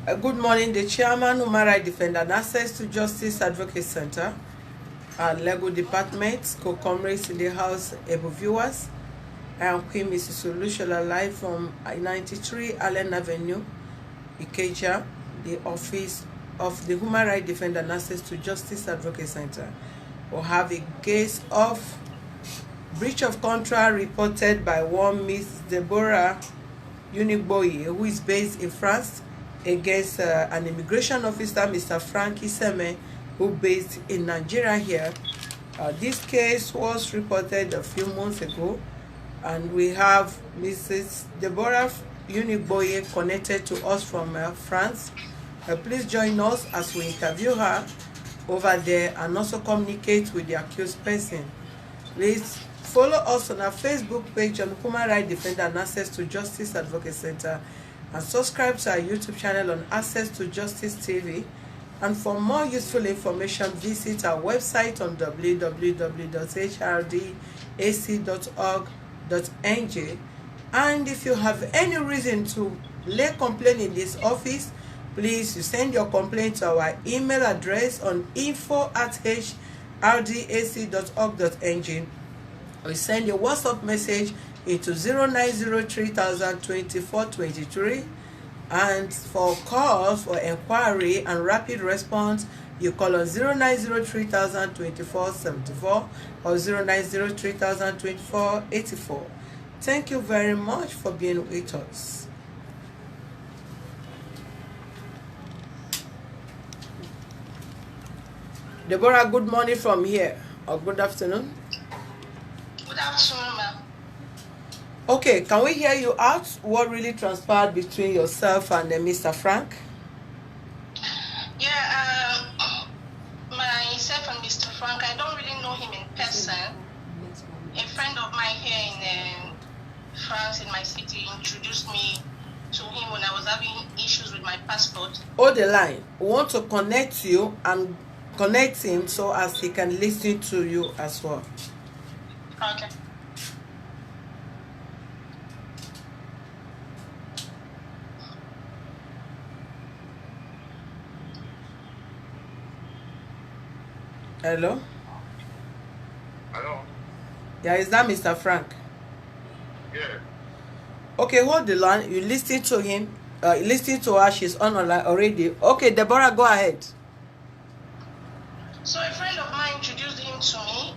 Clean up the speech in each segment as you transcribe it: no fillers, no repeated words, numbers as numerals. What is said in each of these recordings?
Good morning, the chairman, Human Rights Defender, and Access to Justice Advocate Center, our legal department, co-comrades in the house, able viewers. I am Queen Mrs. Olushola, live from 93 Allen Avenue, Ikeja, the office of the Human Rights Defender and Access to Justice Advocate Center. We'll have a case of breach of contract reported by one Miss Deborah Unigboye, who is based in France, against an immigration officer, Mr. Frank Iseme, who based in Nigeria here. This case was reported a few months ago, and we have Mrs. Deborah Unigboye connected to us from France. Please join us as we interview her over there and also communicate with the accused person. Please follow us on our Facebook page on Human Rights Defender and Access to Justice Advocate Center, and subscribe to our YouTube channel on Access to Justice TV. And for more useful information, visit our website on www.hrdac.org.ng. And if you have any reason to lay complaint in this office, please you send your complaint to our email address on info@hrdac.org.ng, or send your WhatsApp message into 0903-024-23. And for calls for inquiry and rapid response, you call on 0903-024-74 or 0903-024-84. Thank you very much for being with us. Deborah, good morning from here, or good afternoon. Good afternoon, ma'am. Okay, can we hear you out? What really transpired between yourself and Mr. Frank? Yeah, myself and Mr. Frank, I don't really know him in person. A friend of mine here in France, in my city, introduced me to him when I was having issues with my passport. Hold the line. We want to connect you and connect him so as he can listen to you as well. Okay. Hello? Hello? Yeah, is that Mr. Frank? Yeah. Okay, hold the line. You listen to him. Listen to her. She's on online already. Okay, Deborah, go ahead. So a friend of mine introduced him to me,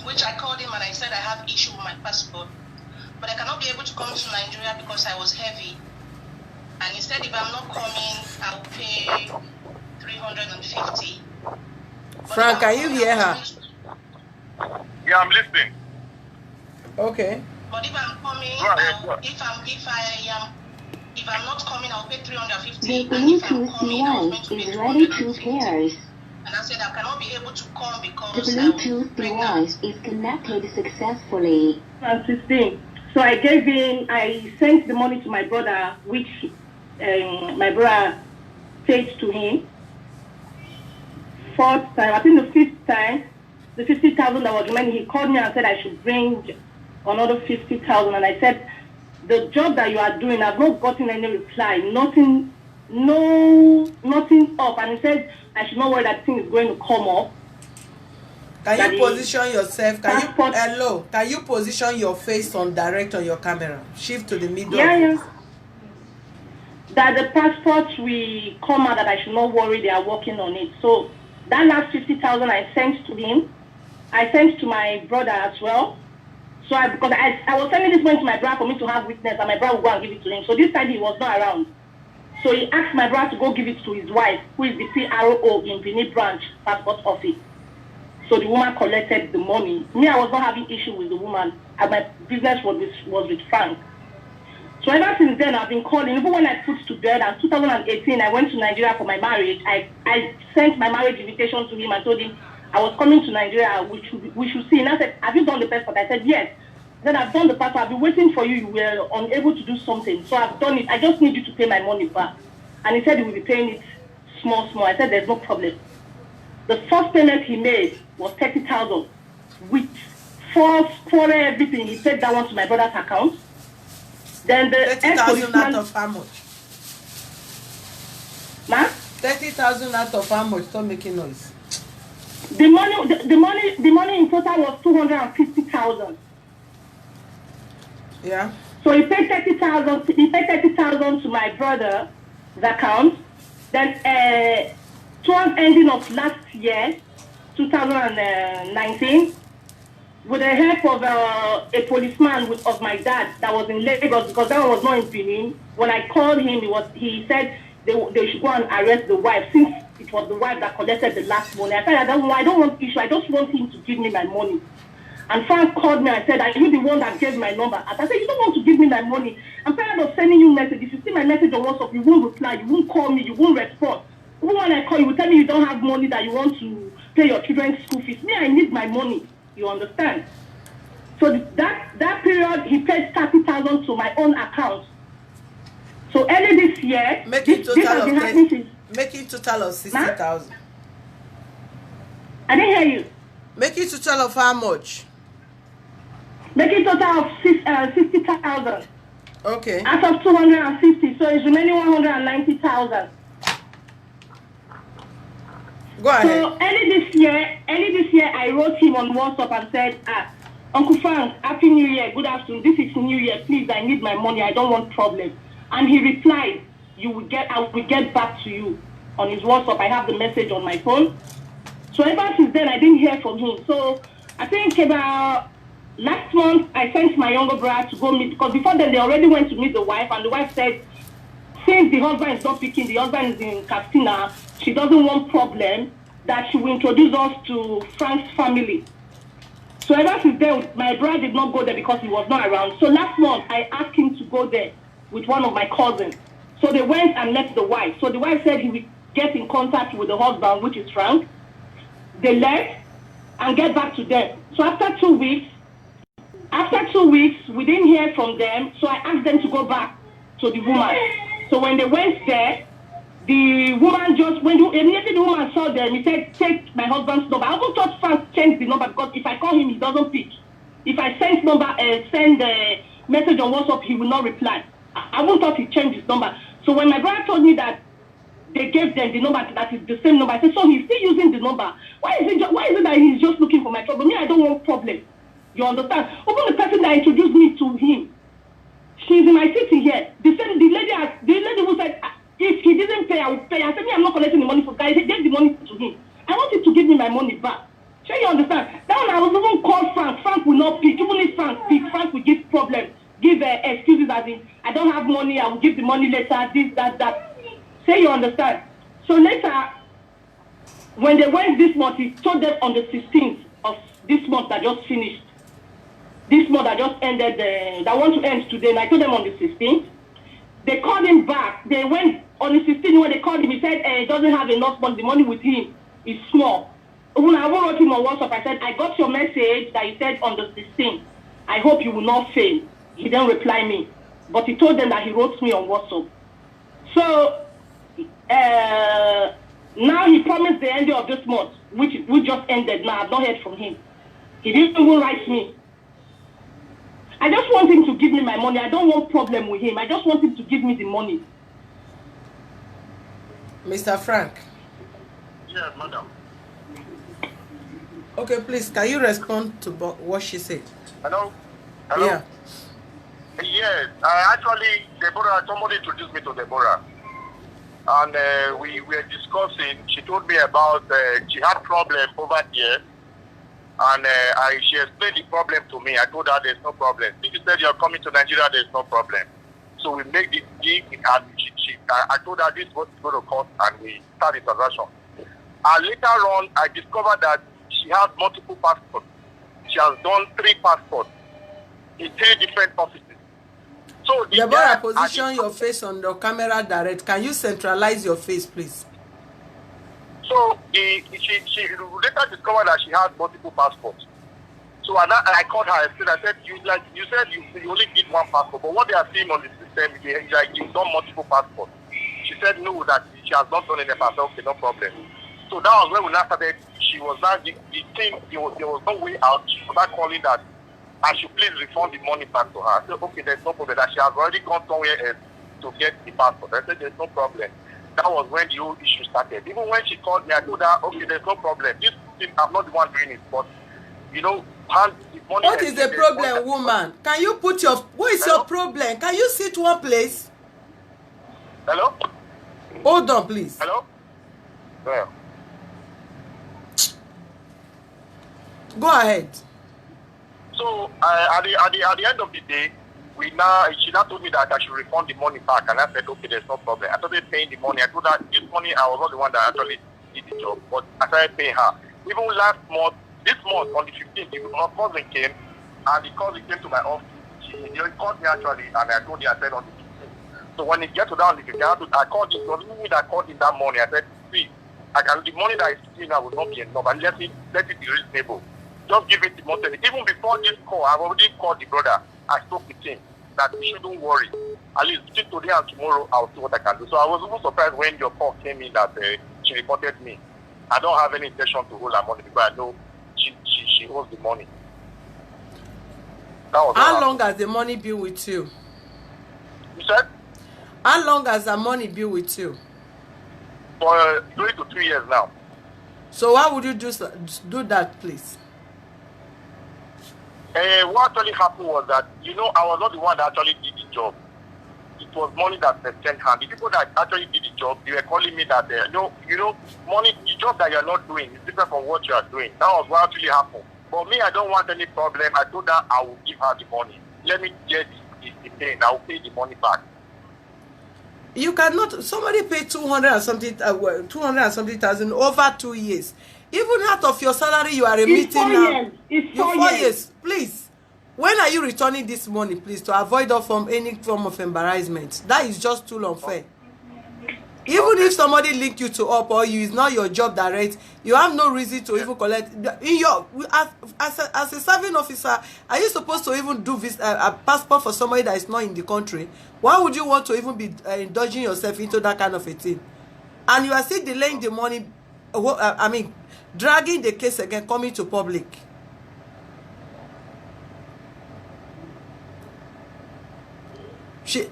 which I called him and I said I have issue with my passport, but I cannot be able to come to Nigeria because I was heavy. And he said if I'm not coming, I'll pay 350. Frank, can you hear her? Yeah, I'm listening. Okay. But if I'm coming, if I'm not coming, I'll pay 350. The Bluetooth device is ready to pair. And I said I cannot be able to come The because Bluetooth device is connected successfully. I'm 16. So I sent the money to my brother, which my brother paid to him. Fourth time, I think the fifth time, the 50,000 that was remaining, he called me and said I should bring another 50,000. And I said, the job that you are doing, I've not gotten any reply, nothing up. And he said, I should not worry that thing is going to come up. Can you position yourself? Can you position your face on direct on your camera? Shift to the middle. Yeah. That the passports will come out, that I should not worry, they are working on it. So that last 50,000 I sent to him. I sent to my brother as well. So because I was sending this money to my brother for me to have witness, and my brother would go and give it to him. So this time he was not around. So he asked my brother to go give it to his wife, who is the PRO in Benin branch passport office. So the woman collected the money. Me, I was not having issue with the woman, and my business was with Frank. So ever since then, I've been calling. Even when I put to bed, in 2018, I went to Nigeria for my marriage. I sent my marriage invitation to him and told him I was coming to Nigeria. We should see. And I said, have you done the passport? I said, yes. Then I've done the passport. I've been waiting for you. You were unable to do something. So I've done it. I just need you to pay my money back. And he said he will be paying it small. I said, there's no problem. The first payment he made was 30,000 with for everything. He paid that one to my brother's account. Then the 30,000 out of how much? Ma? 30,000 out of how much? Stop making noise. The money in total was 250,000. Yeah. So he paid 30,000. He paid 30,000 to my brother's account. Then, towards ending of last year, 2019, with the help of a policeman of my dad that was in Lagos, because that one was not in Benin. When I called him, he said they should go and arrest the wife, since it was the wife that collected the last money. I said, I don't want issue. I just want him to give me my money. And Frank called me and said, are you the one that gave my number? And I said, you don't want to give me my money. I'm tired of sending you messages. If you see my message on WhatsApp, you won't reply, you won't call me, you won't respond. Even when I call you, tell me you don't have money that you want to pay your children's school fees. Me, I need my money. You understand? So that period, he paid 30,000 to my own account. So early this year, make it total of 60,000. I didn't hear you. Make it total of how much? Make it total of 60,000. Okay. Out of 250, so it's remaining 190,000. Go ahead. So early this year, I wrote him on WhatsApp and said, Uncle Frank, Happy New Year, good afternoon. This is New Year. Please, I need my money. I don't want problems. And he replied, I will get back to you on his WhatsApp. I have the message on my phone. So ever since then, I didn't hear from him. So I think about last month, I sent my younger brother to go meet, because before then, they already went to meet the wife, and the wife said, since the husband is not picking, the husband is in Castina, she doesn't want problem, that she will introduce us to Frank's family. So ever since then, my brother did not go there because he was not around. So last month, I asked him to go there with one of my cousins. So they went and met the wife. So the wife said he will get in contact with the husband, which is Frank. They left and get back to them. So after 2 weeks, we didn't hear from them. So I asked them to go back to the woman. So when they went there, the woman immediately the woman saw them, he said, take my husband's number. I also thought Frank changed the number, because if I call him, he doesn't pick. If I send a message on WhatsApp, he will not reply. I won't thought he changed his number. So when my brother told me that they gave them the number that is the same number, I said, so he's still using the number. Why is it that he's just looking for my trouble? Me, I don't want problem. You understand? Even the person that introduced me to him, she's in my city here. The lady who said, if he didn't pay, I will pay. I said, me, I'm not collecting the money for guys. They gave the money to him. I want him to give me my money back. Sure, you understand? That one, I was even called Frank. Frank will not pick. Even if Frank speaks, Frank will give problems. Give excuses as in, I don't have money, I will give the money later, this, that. Say you understand. So later, when they went this month, he told them on the 16th of this month that just finished. This month that just ended, that want to end today, and I told them on the 16th. They called him back. They went on the 16th, when they called him, he said he doesn't have enough money, the money with him is small. When I wrote him on WhatsApp, I said, I got your message that you said on the 16th. I hope you will not fail. He didn't reply me. But he told them that he wrote me on WhatsApp. So, now he promised the end of this month, which just ended now. I've not heard from him. He didn't even write me. I just want him to give me my money. I don't want problem with him. I just want him to give me the money. Mr. Frank. Yes, madam. Okay, please, can you respond to what she said? Hello? Yeah. Yes, actually, Deborah, somebody introduced me to Deborah. And we were discussing, she told me about, she had problem over here. And she explained the problem to me. I told her there's no problem. She said you're coming to Nigeria, there's no problem. So we make the deal, and I told her this was going to cost, and we started the transaction. And later on, I discovered that she has multiple passports. She has done 3 passports in 3 different offices. So Deborah, position your face on the camera direct. Can you centralize your face, please? So she later discovered that she has multiple passports. So I called her and said, you said you only did 1 passport, but what they are seeing on the system is like you've done multiple passports. She said no, that she has not done any passport. Okay, no problem. So that was when we now started. She was now the thing. There was no way out. She was not calling that I should please refund the money back to her. I said okay, there's no problem. That she has already gone somewhere else to get the passport. I said there's no problem. That was when the whole issue started. Even when she called me, I told her, okay, there's no problem. This thing, I'm not the one doing it, but you know, hand the money. What is the problem, woman? Can you put your, what is your problem? Can you sit one place? Hello? Hold on, please. Hello? Yeah. Go ahead. So at the end of the day, she now told me that I should refund the money back, and I said, okay, there's no problem. I started paying the money. I told her this money, I was not the one that actually did the job, but I started paying her. Even last month, this month on the 15th, my cousin came, and the cousin came to my office. He called me actually, and I told her, I said on the 15th. So when it gets to down the 15th, I called him. So me that called him that morning. I said, see, the money that is sitting now will not be enough, and let it be reasonable. Just give it the money. Even before this call, I've already called the brother. I spoke with him that he shouldn't worry. At least between today and tomorrow, I'll see what I can do. So I was even surprised when your call came in that she reported me. I don't have any intention to hold her money because I know she owes the money. How long has the money been with you? You said? How long has the money been with you? For 3 to 3 years now. So why would you do that, please? What actually happened was that, you know, I was not the one that actually did the job. It was money that sent hand. The people that actually did the job, they were calling me that, you know, money, the job that you're not doing is different from what you are doing. That was what actually happened. But me, I don't want any problem. I told her I will give her the money. Let me get the pain. I will pay the money back. You cannot, somebody pay 200 and something thousand over 2 years. Even out of your salary you are remitting now. It's 4 years. Please, when are you returning this money, please, to avoid any form of embarrassment? That is just too unfair. Even if somebody link you to up or you, it's not your job direct, you have no reason to even collect. In your as a serving officer, are you supposed to even do a passport for somebody that is not in the country? Why would you want to even be indulging yourself into that kind of a thing? And you are still delaying the money. I mean, dragging the case again, coming to public.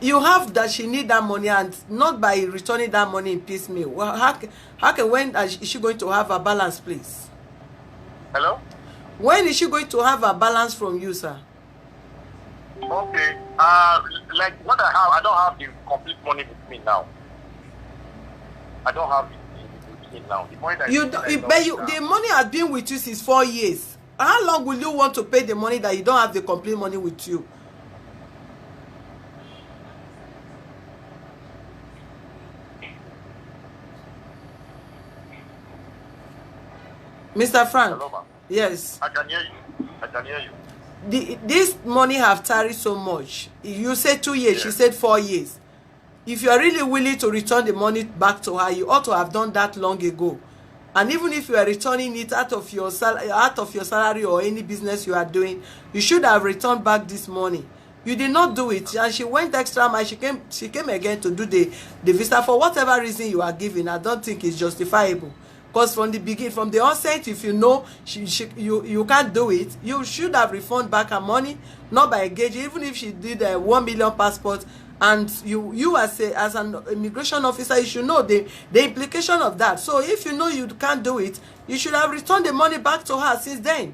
You have that she need that money, and not by returning that money in piecemeal. Well, when is she going to have a balance, please? Hello? When is she going to have a balance from you, sir? Okay. Like what I have, I don't have the complete money with me now. I don't have it with me now. The money that the money has been with you since 4 years. How long will you want to pay the money that you don't have the complete money with you? Mr. Frank. Hello, yes. I can hear you. This money have tarried so much. You said 2 years, she said 4 years. If you are really willing to return the money back to her, you ought to have done that long ago. And even if you are returning it out of your salary or any business you are doing, you should have returned back this money. You did not do it, and she went extra mile. She came again to do the visa for whatever reason you are giving. I don't think it's justifiable. Because from the beginning, from the onset, if you know you can't do it, you should have refunded back her money, not by engaging. Even if she did a 1 million passport, and you as an immigration officer, you should know the implication of that. So if you know you can't do it, you should have returned the money back to her since then.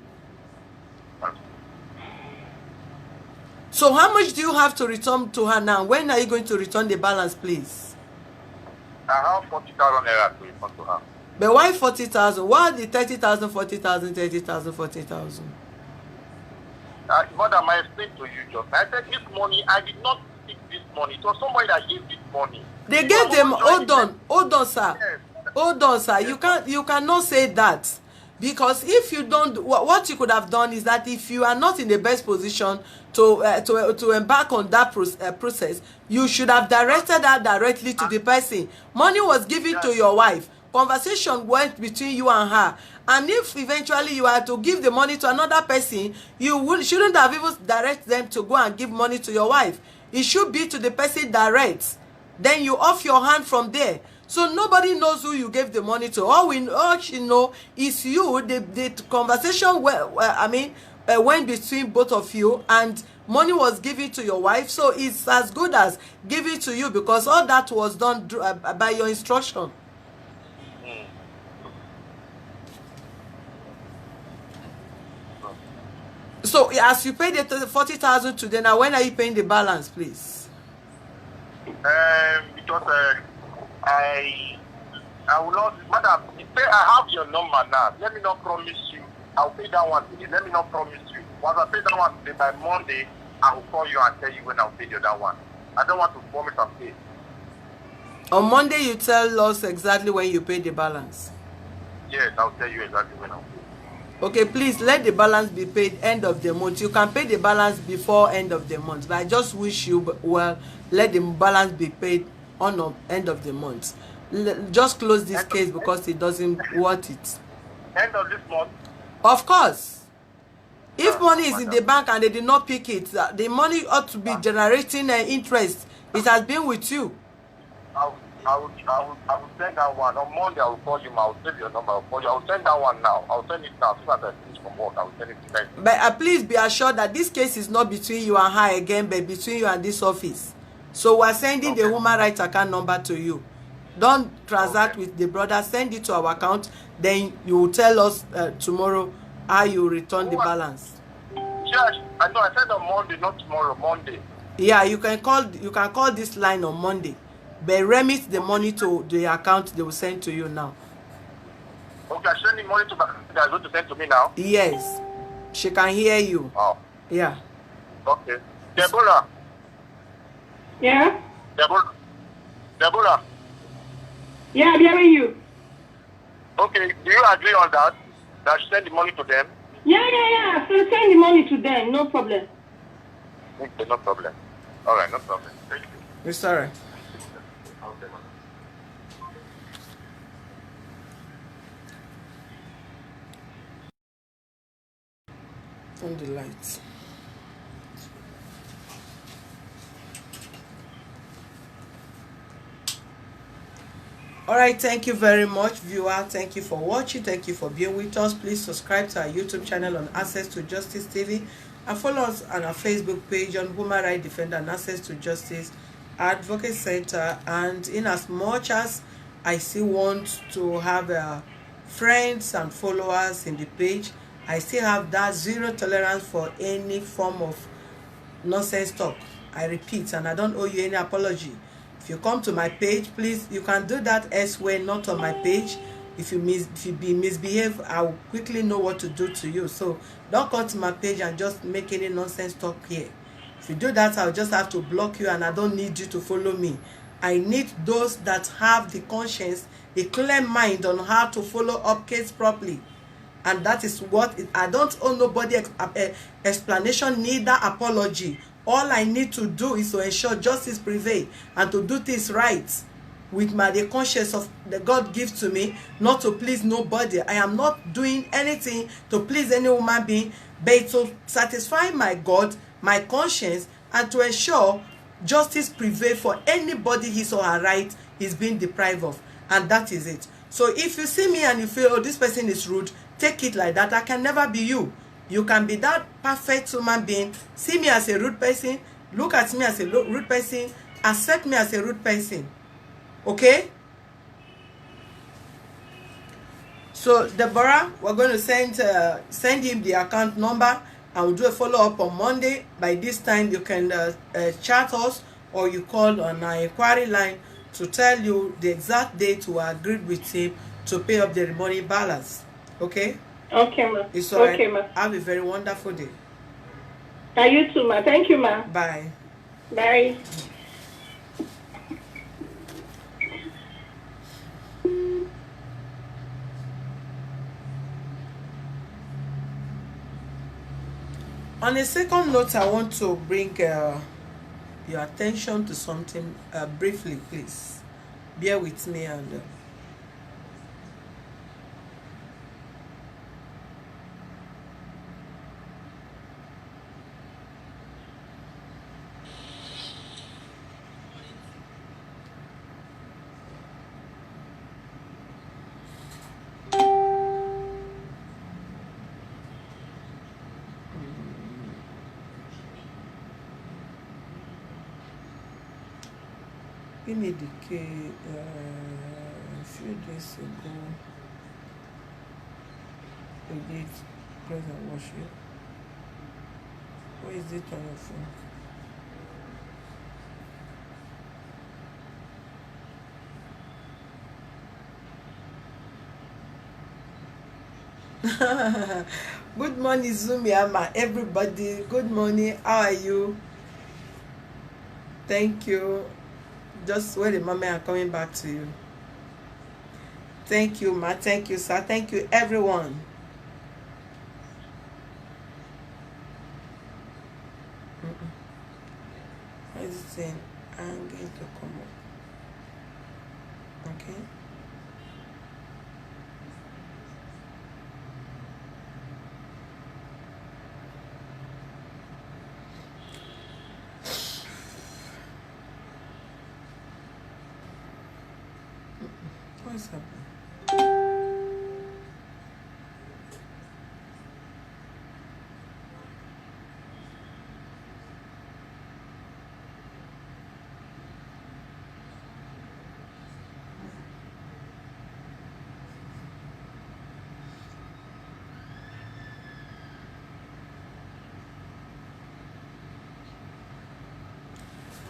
So how much do you have to return to her now? When are you going to return the balance, please? I have 40,000 naira to return to her. But why 40,000? Why the 30,000, 40,000, 30,000, 40,000? Madam, I explained to you just. I said this money, I did not pick this money. It was somebody that gave this money. They gave them. Hold on, sir. Yes. Hold on, sir. Yes. You cannot say that, because if you don't, what you could have done is that if you are not in the best position to embark on that process, you should have directed that directly to the person. Money was given to your wife. Conversation went between you and her, and if eventually you are to give the money to another person, you shouldn't have even direct them to go and give money to your wife. It should be to the person direct. Then you off your hand from there. So nobody knows who you gave the money to. All she know is you. The conversation went between both of you, and money was given to your wife, so it's as good as giving to you, because all that was done by your instruction. So as you paid the 40,000 today, now when are you paying the balance, please? Because I will not, madam. I have your number now. Let me not promise you. I'll pay that one today. Let me not promise you. Once I pay that one today, by Monday, I will call you and tell you when I'll pay the other one. I don't want to promise and pay. On Monday, you tell us exactly when you pay the balance. Yes, I'll tell you exactly when I'll pay. Okay, please let the balance be paid end of the month. You can pay the balance before end of the month, but I just wish you well. Let the balance be paid on the end of the month. Just close this case because it doesn't worth it. End of this month? Of course. If money is in the bank and they did not pick it, the money ought to be generating interest. It has been with you. I will send that one. On Monday, I will call you. I will save your number. I will call you. I will send that one now. I will send it now. As soon as I finish from work, I will send it to you. But please be assured that this case is not between you and her again, but between you and this office. So we're sending the human rights account number to you. Don't transact with the brother. Send it to our account. Then you will tell us tomorrow how you return the balance. Yes, I know. I said on Monday, not tomorrow. Monday. Yeah, you can call this line on Monday. But remit the money to the account they will send to you now. Okay, I send the money to my account. They're going to send to me now? Yes. She can hear you. Oh. Yeah. Okay. Deborah. Yeah? Deborah. Yeah, I'm hearing you. Okay, do you agree on that? That I send the money to them? Yeah. So send the money to them. No problem. Okay, no problem. All right, no problem. Thank you. It's all right. Okay, man. On the lights. All right, thank you very much, viewer. Thank you for watching. Thank you for being with us. Please subscribe to our YouTube channel on Access to Justice TV and follow us on our Facebook page on Human Rights Defender and Access to Justice Advocate Center. And in as much as I still want to have friends and followers in the page, I still have that zero tolerance for any form of nonsense talk. I repeat, and I don't owe you any apology. If you come to my page, please, you can do that elsewhere, not on my page. If you misbehave, I will quickly know what to do to you. So don't come to my page and just make any nonsense talk here. If you do that, I'll just have to block you, and I don't need you to follow me. I need those that have the conscience, a clear mind on how to follow up case properly. And that is what I don't owe nobody explanation, neither apology. All I need to do is to ensure justice prevail and to do things right with the conscience of the God gives to me, not to please nobody. I am not doing anything to please any human being, but to satisfy my God, my conscience, and to ensure justice prevail for anybody his or her right is being deprived of. And that is it. So if you see me and you feel, oh, this person is rude, take it like that. I can never be you. You can be that perfect human being. See me as a rude person. Look at me as a rude person. Accept me as a rude person. Okay? So, Deborah, we're going to send him the account number, and we'll do a follow-up on Monday. By this time, you can chat us, or you call on our inquiry line to tell you the exact date we agreed with him to pay up the money balance. Okay? Okay, ma. It's all right. Okay, ma. Have a very wonderful day. You too, ma. Thank you, ma. Bye. Bye. On a second note, I want to bring your attention to something briefly, please. Bear with me and... Give me the key. A few days ago, we did praise and worship. Where is it on your phone? Good morning, Zumiama. Everybody, good morning. How are you? Thank you. Just wait a moment, I'm coming back to you. Thank you, ma. Thank you, sir. Thank you, everyone. What is it saying? I'm going to come up. Okay. What is happening?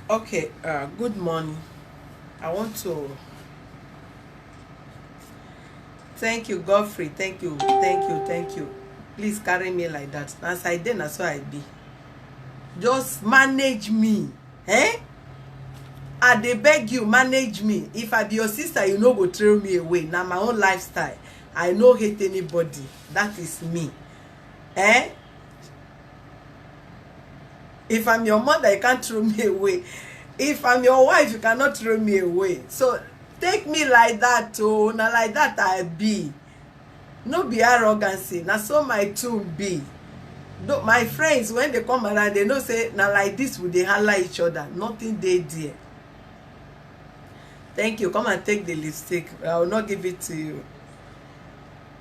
Okay, good morning. I want to thank you, Godfrey. Thank you, thank you, thank you. Please carry me like that. As I did, that's why I be. Just manage me. Eh? I dey beg you, manage me. If I be your sister, you no go throw me away. Now my own lifestyle. I no hate anybody. That is me. Eh? If I'm your mother, you can't throw me away. If I'm your wife, you cannot throw me away. So take me like that, oh. Now like that I be. No be arrogancy. Now so my tune be. My friends, when they come around, they know say now like this would they holler each other. Nothing they there. Thank you. Come and take the lipstick. I will not give it to you.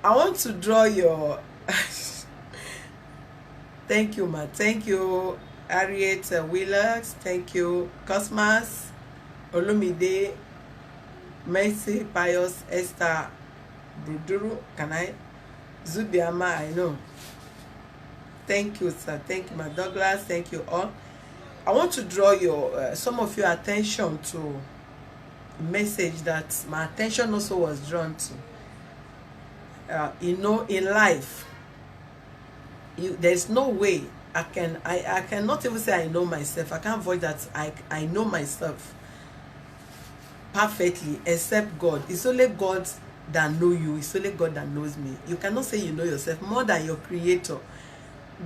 I want to draw your thank you, ma. Thank you, Harriet Willers. Thank you, Cosmas, Olumide, Mercy, Pius, Esther, Bruduru. Can I? Zubiama, I know. Thank you, sir. Thank you, my Douglas. Thank you all. I want to draw your some of your attention to a message that my attention also was drawn to. You know, in life, there's no way I cannot even say I know myself. I can't avoid that. I know myself perfectly, except God. It's only God that knows you. It's only God that knows me. You cannot say you know yourself more than your creator.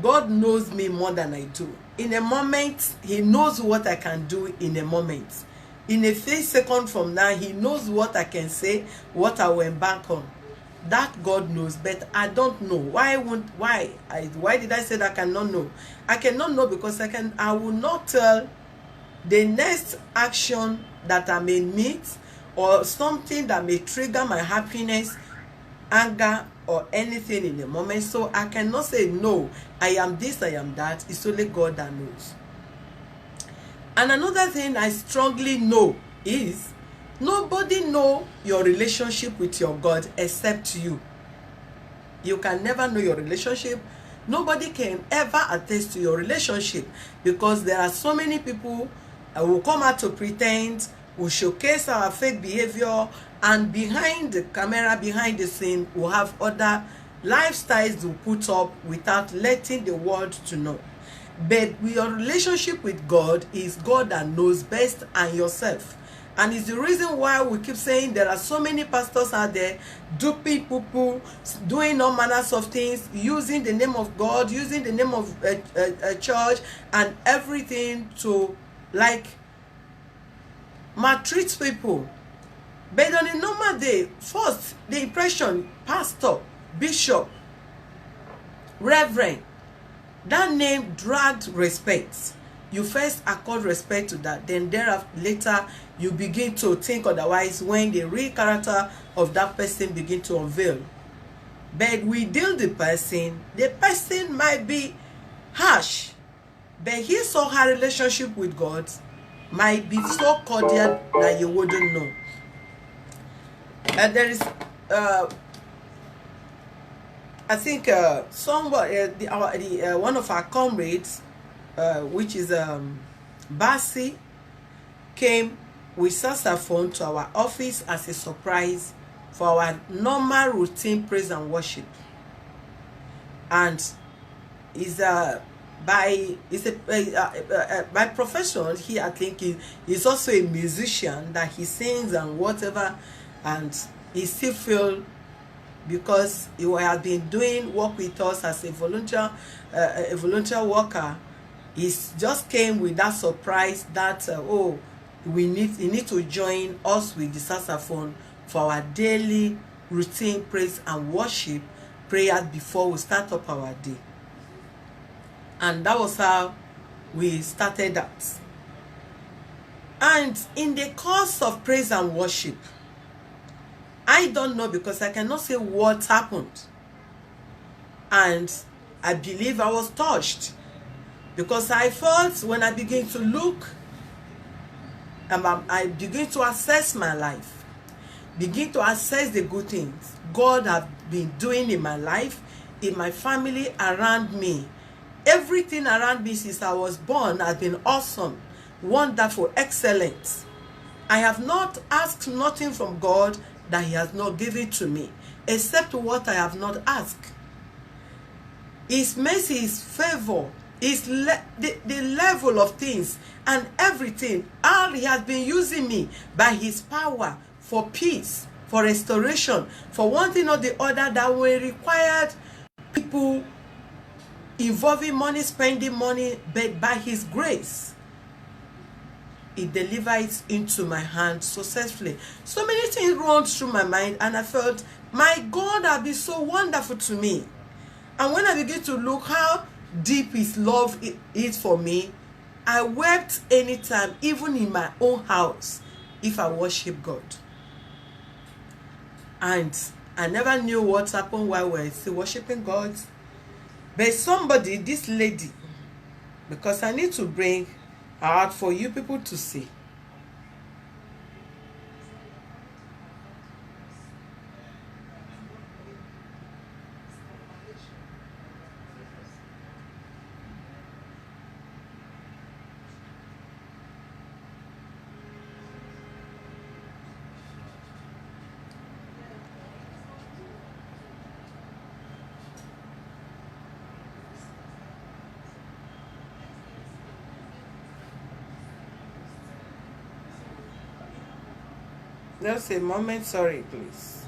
God knows me more than I do. In a moment, he knows what I can do in a moment. In a few seconds from now, he knows what I can say, what I will embark on. That God knows, but I don't know. Why did I say that I cannot know? I cannot know because I will not tell the next action that I may meet or something that may trigger my happiness, anger, or anything in a moment. So I cannot say no, I am this, I am that. It's only God that knows. And another thing I strongly know is nobody know your relationship with your God except you. You can never know your relationship. Nobody can ever attest to your relationship because there are so many people who will come out to pretend, will showcase our fake behavior, and behind the camera, behind the scene, we'll have other lifestyles to put up without letting the world to know. But your relationship with God is God that knows best and yourself. And it's the reason why we keep saying there are so many pastors out there duping people, doing all manners of things, using the name of God, using the name of a church and everything to like maltreat people. But on a normal day, first, the impression, pastor, bishop, reverend, that name dragged respect. You first accord respect to that, then thereafter later you begin to think otherwise when the real character of that person begin to unveil. But within the person might be harsh, but his or her relationship with God might be so cordial that you wouldn't know. And there is I think one of our comrades, which is Basi, came with saxophone to our office as a surprise for our normal routine praise and worship. And by profession, I think he's also a musician, that he sings and whatever, and he still feel, because he has been doing work with us as a volunteer worker, he just came with that surprise that he need to join us with the saxophone for our daily routine praise and worship prayer before we start up our day. And that was how we started that. And in the course of praise and worship, I don't know, because I cannot say what happened. And I believe I was touched, because I felt when I began to look, I began to assess my life, begin to assess the good things God has been doing in my life, in my family, around me. Everything around me since I was born has been awesome, wonderful, excellent. I have not asked nothing from God that he has not given to me, except what I have not asked. His mercy, his favor, the level of things and everything, all he has been using me by his power for peace, for restoration, for one thing or the other that were required people involving money, spending money, but by his grace, he delivers into my hand successfully. So many things run through my mind, and I felt, my God has been so wonderful to me. And when I begin to look how deep his love is for me, I wept anytime, even in my own house, if I worship God. And I never knew what happened while we were still worshiping God. But somebody, this lady, because I need to bring her out for you people to see. Just a moment, sorry, please.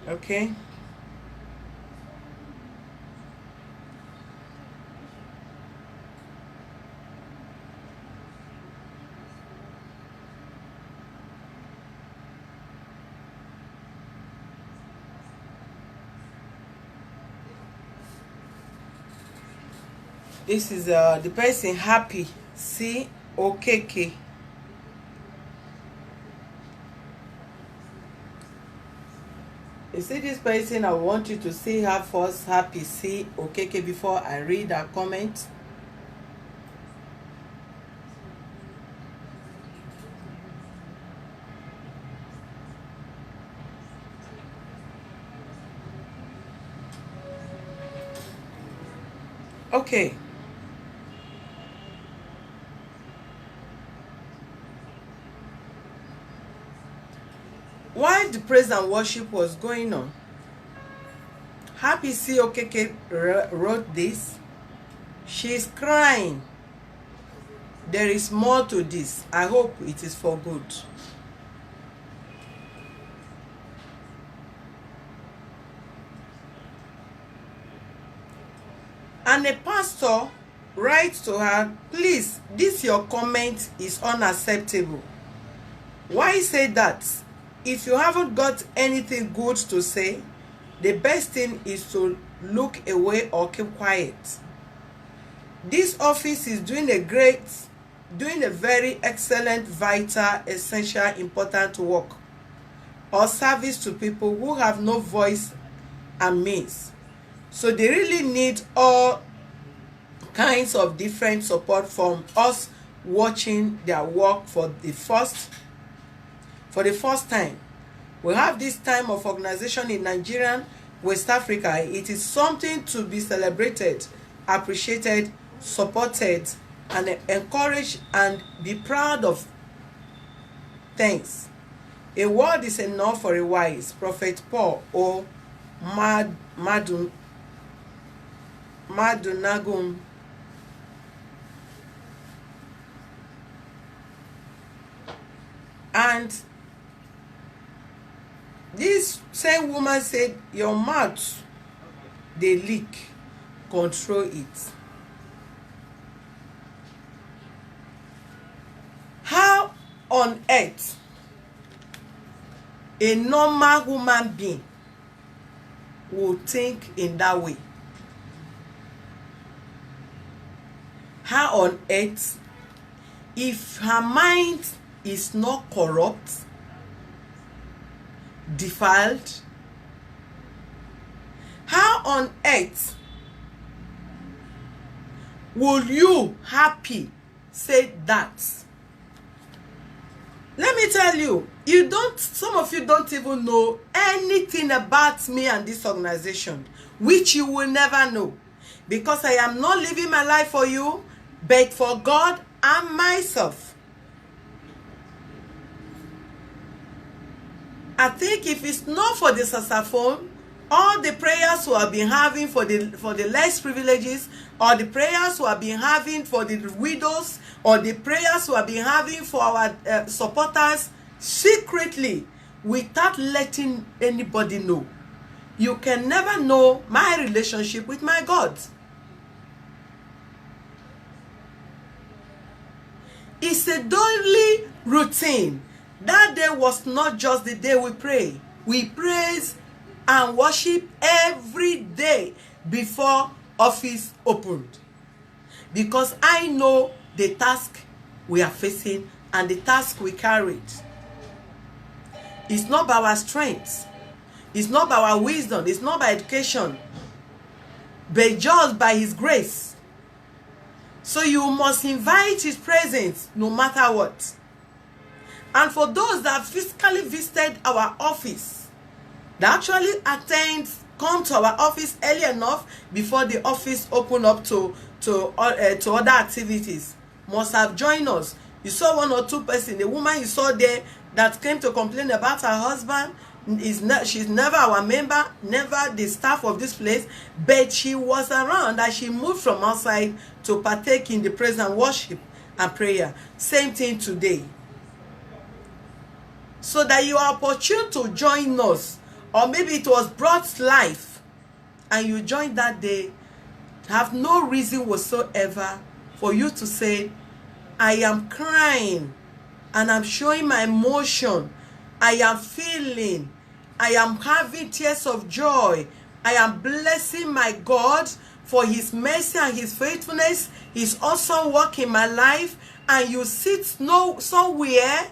Okay. This is the person happy. See, okay. You see this person, I want you to see her first, happy, see, okay, before I read her comment. Okay. While the praise and worship was going on, Happy COKK wrote this. She's crying. There is more to this. I hope it is for good. And a pastor writes to her, please, this your comment is unacceptable. Why say that? If you haven't got anything good to say, the best thing is to look away or keep quiet. This office is doing a very excellent, vital, essential, important work or service to people who have no voice and means. So they really need all kinds of different support from us watching their work for the first time. We have this time of organization in Nigeria, West Africa. It is something to be celebrated, appreciated, supported, and encouraged, and be proud of. Thanks. A word is enough for a wise. Prophet Paul or Madunagum. And this same woman said, your mouth, they leak, control it. How on earth a normal human being will think in that way? How on earth, if her mind is not corrupt, defiled, how on earth will you happy say that? Let me tell you, some of you don't even know anything about me and this organization, which you will never know, because I am not living my life for you, but for God and myself. I think if it's not for the saxophone, all the prayers we have been having for the less privileges, or the prayers we have been having for the widows, or the prayers we have been having for our supporters secretly, without letting anybody know, you can never know my relationship with my God. It's a daily routine. That day was not just the day we pray. We praise and worship every day before office opened, because I know the task we are facing and the task we carried. It's not by our strength, it's not by our wisdom, it's not by education, but just by His grace. So you must invite His presence no matter what. And for those that physically visited our office, that actually come to our office early enough before the office open up to other activities, must have joined us. You saw one or two persons. The woman you saw there that came to complain about her husband, she's never our member, never the staff of this place, but she was around as she moved from outside to partake in the praise and worship and prayer. Same thing today. So that you are opportune to join us, or maybe it was brought life and you joined that day, have no reason whatsoever for you to say, I am crying and I'm showing my emotion, I am feeling, I am having tears of joy, I am blessing my God for His mercy and His faithfulness, His awesome work in my life, and you sit somewhere,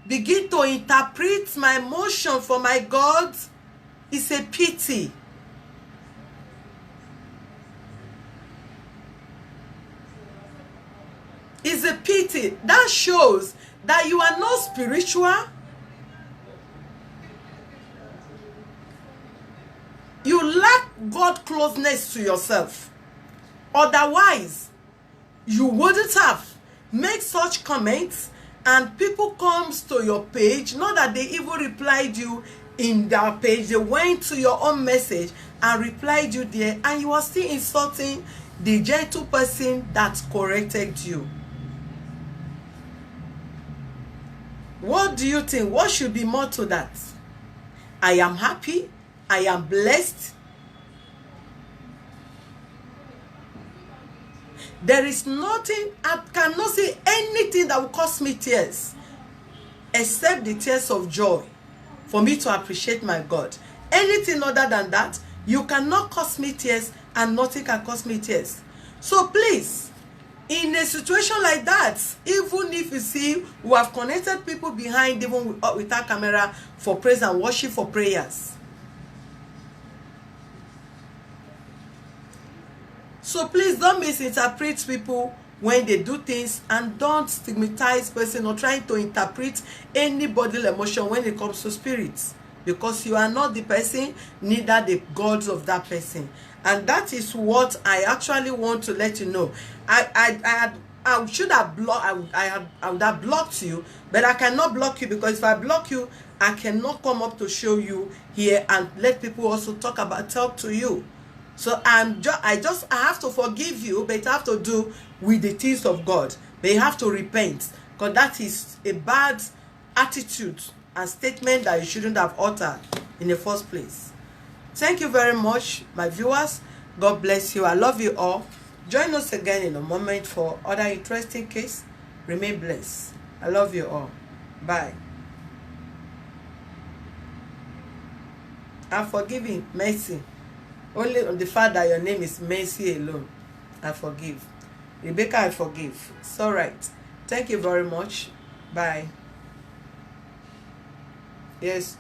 begin to interpret my emotion for my God. It's a pity. It's a pity. That shows that you are not spiritual. You lack God closeness to yourself. Otherwise, you wouldn't have made such comments, and people comes to your page, not that they even replied you in their page, they went to your own message and replied you there, and you are still insulting the gentle person that corrected you. What do you think? What should be more to that? I am happy, I am blessed. There is nothing, I cannot say anything that will cause me tears except the tears of joy for me to appreciate my God. Anything other than that, you cannot cause me tears, and nothing can cause me tears. So please, in a situation like that, even if you see we have connected people behind, even with our camera, for praise and worship, for prayers. So please don't misinterpret people when they do things, and don't stigmatize person or trying to interpret any bodily emotion when it comes to spirits, because you are not the person, neither the gods of that person. And that is what I actually want to let you know. I should have blocked. I would have blocked you, but I cannot block you, because if I block you, I cannot come up to show you here and let people also talk to you. So I have to forgive you, but it have to do with the things of God. They have to repent, because that is a bad attitude and statement that you shouldn't have uttered in the first place. Thank you very much, my viewers. God bless you. I love you all. Join us again in a moment for other interesting case. Remain blessed. I love you all. Bye. I'm forgiving. Mercy. Only on the fact that your name is Mercy alone, I forgive. Rebecca, I forgive. It's all right. Thank you very much. Bye. Yes.